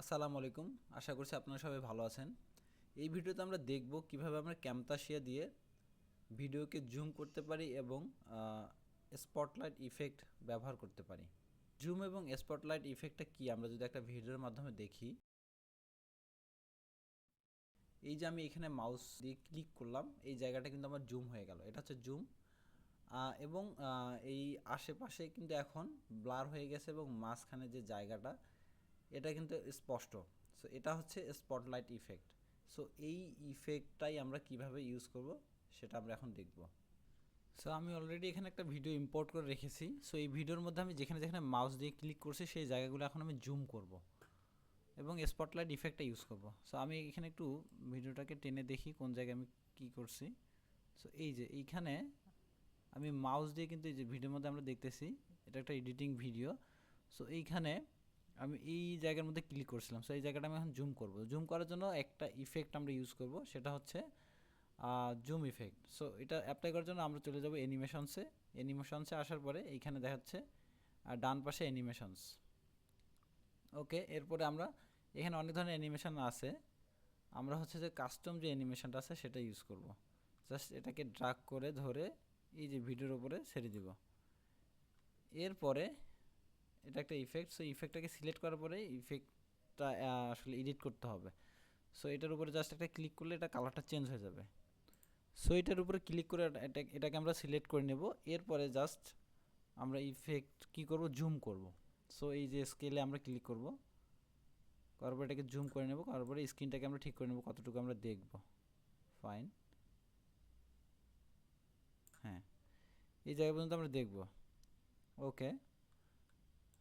আসসালামু আলাইকুম। আশা করছি আপনারা সবাই ভালো আছেন। এই ভিডিওতে আমরা দেখব কিভাবে আমরা ক্যামতাসিয়া দিয়ে ভিডিওকে জুম করতে পারি এবং স্পটলাইট ইফেক্ট ব্যবহার করতে পারি। জুম এবং স্পটলাইট ইফেক্টটা কি আমরা যদি একটা ভিডিওর মাধ্যমে দেখি। এই যে আমি এখানে মাউস দিয়ে ক্লিক করলাম, এই জায়গাটা কিন্তু আমার জুম হয়ে গেল। এটা হচ্ছে জুম এবং এই আশেপাশে কিন্তু এখন ব্লার হয়ে গেছে এবং মাঝখানে যে জায়গাটা এটা কিন্তু স্পষ্ট। সো এটা হচ্ছে স্পটলাইট ইফেক্ট। সো এই ইফেক্টটাই আমরা কিভাবে ইউজ করব সেটা আমরা এখন দেখব। সো আমি অলরেডি এখানে একটা ভিডিও ইম্পোর্ট করে রেখেছি। সো এই ভিডিওর মধ্যে আমি যেখানে যেখানে মাউস দিয়ে ক্লিক করছি সেই জায়গাগুলো এখন আমি জুম করব এবং স্পটলাইট ইফেক্টটা ইউজ করব। সো আমি এখানে একটু ভিডিওটাকে টেনে দেখি কোন জায়গায় আমি কী করছি। সো এই যে এইখানে আমি মাউস দিয়ে কিন্তু এই যে ভিডিওর মধ্যে আমরা দেখতেছি এটা একটা এডিটিং ভিডিও। সো এইখানে আমি এই জায়গার মধ্যে ক্লিক করছিলাম। সো এই জায়গাটা আমি এখন জুম করব। জুম করার জন্য একটা ইফেক্ট আমরা ইউজ করব, সেটা হচ্ছে জুম ইফেক্ট। সো এটা অ্যাপ্লাই করার জন্য আমরা চলে যাব অ্যানিমেশনসে আসার পরে এইখানে দেখাচ্ছে ডান পাশে অ্যানিমেশনস। ওকে, এরপরে আমরা এখানে অনেক ধরনের অ্যানিমেশন আছে। আমরা হচ্ছে যে কাস্টম যে অ্যানিমেশনটা আছে সেটা ইউজ করব। জাস্ট এটাকে ড্রাগ করে ধরে এই যে ভিডিওর উপরে ছেড়ে দিব। এরপরে এটা একটা ইফেক্ট। সো ইফেক্টটাকে সিলেক্ট করার পরে ইফেক্টটা আসলে এডিট করতে হবে। সো এটার উপরে জাস্ট একটা ক্লিক করলে এটা কালারটা চেঞ্জ হয়ে যাবে। সো এটার উপরে ক্লিক করে এটাকে আমরা সিলেক্ট করে নেব। এরপরে জাস্ট আমরা ইফেক্ট কি করব, জুম করব। সো এই যে স্কেলে আমরা ক্লিক করব, করার পরে এটাকে জুম করে নেব, করার পরে স্ক্রিনটাকে আমরা ঠিক করে নেব কতটুকু আমরা দেখব। ফাইন, হ্যাঁ, এই জায়গা পর্যন্ত আমরা দেখব। ওকে,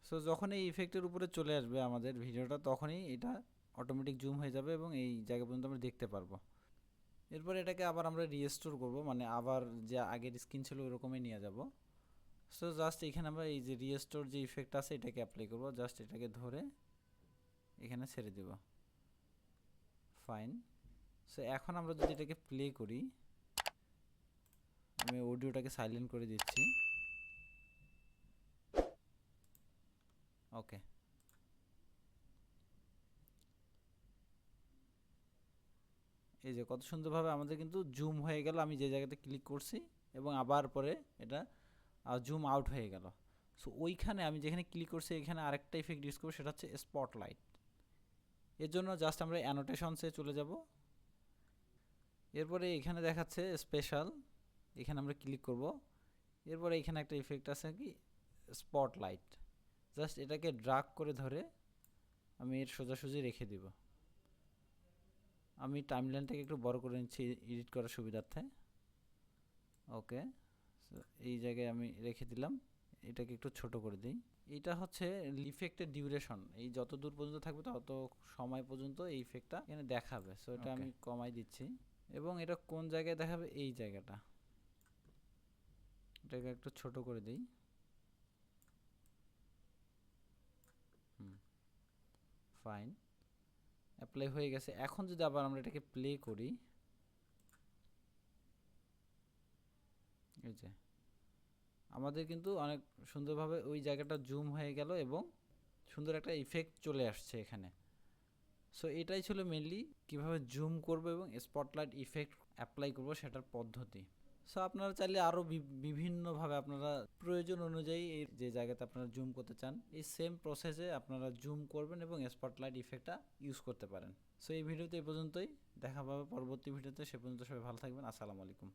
সো যখন এই ইফেক্টের উপরে চলে আসবে আমাদের ভিডিওটা, তখনই এটা অটোমেটিক জুম হয়ে যাবে এবং এই জায়গা পর্যন্ত আমরা দেখতে পারবো। এরপর এটাকে আবার আমরা রিস্টোর করব, মানে আবার যে আগের স্ক্রিন ছিল ওরকমই নিয়ে যাব। সো জাস্ট এখানে আমরা এই যে রিস্টোর যে ইফেক্ট আছে এটাকে অ্যাপ্লাই করব। জাস্ট এটাকে ধরে এখানে ছেড়ে দেব। ফাইন। সো এখন আমরা যদি এটাকে প্লে করি, আমি অডিওটাকে সাইলেন্ট করে দিচ্ছি। ওকে, এই যে কত সুন্দরভাবে আমাদের কিন্তু জুম হয়ে গেল আমি যে জায়গাতে ক্লিক করছি, এবং আবার পরে এটা জুম আউট হয়ে গেল। সো ওইখানে আমি যেখানে ক্লিক করছি এখানে আরেকটা ইফেক্ট ইউজ করবো, সেটা হচ্ছে স্পটলাইট। এর জন্য জাস্ট আমরা অ্যানোটেশনসে চলে যাব। এরপরে এখানে দেখাচ্ছে স্পেশাল, এখানে আমরা ক্লিক করব। এরপরে এখানে একটা ইফেক্ট আছে কি, স্পটলাইট। জাস্ট এটাকে ড্রাগ করে ধরে আমি এর সোজাসুজি রেখে দিব। আমি টাইমলাইনটাকে একটু বড় করে নিচ্ছি এডিট করার সুবিধার্থে। ওকে, সো এই জায়গায় আমি রেখে দিলাম। এটাকে একটু ছোট করে দিই। এটা হচ্ছে ইফেক্টের ডিউরেশন, এই যত দূর পর্যন্ত থাকবে তত সময় পর্যন্ত এই ইফেক্টটা এখানে দেখাবে। সো এটা আমি কমাই দিচ্ছি এবং এটা কোন জায়গায় দেখাবে, এই জায়গাটা, এটাকে একটু ছোট করে দিই। ফাইন, অ্যাপ্লাই হয়ে গেছে। এখন যদি আবার আমরা এটাকে প্লে করি, এই যে আমাদের কিন্তু অনেক সুন্দরভাবে ওই জায়গাটা জুম হয়ে গেল এবং সুন্দর একটা ইফেক্ট চলে আসছে এখানে। সো এটাই ছিল মেনলি কিভাবে জুম করব এবং স্পটলাইট ইফেক্ট অ্যাপ্লাই করব সেটার পদ্ধতি। সো আপনারা চাইলে আরও বিভিন্নভাবে আপনারা প্রয়োজন অনুযায়ী এই যে জায়গাতে আপনারা জুম করতে চান এই সেম প্রসেসে আপনারা জুম করবেন এবং স্পটলাইট ইফেক্টটা ইউজ করতে পারেন। সো এই ভিডিওতে এই পর্যন্তই, দেখা পাবে পরবর্তী ভিডিওতে। সে পর্যন্ত সবাই ভালো থাকবেন। আসসালামু আলাইকুম।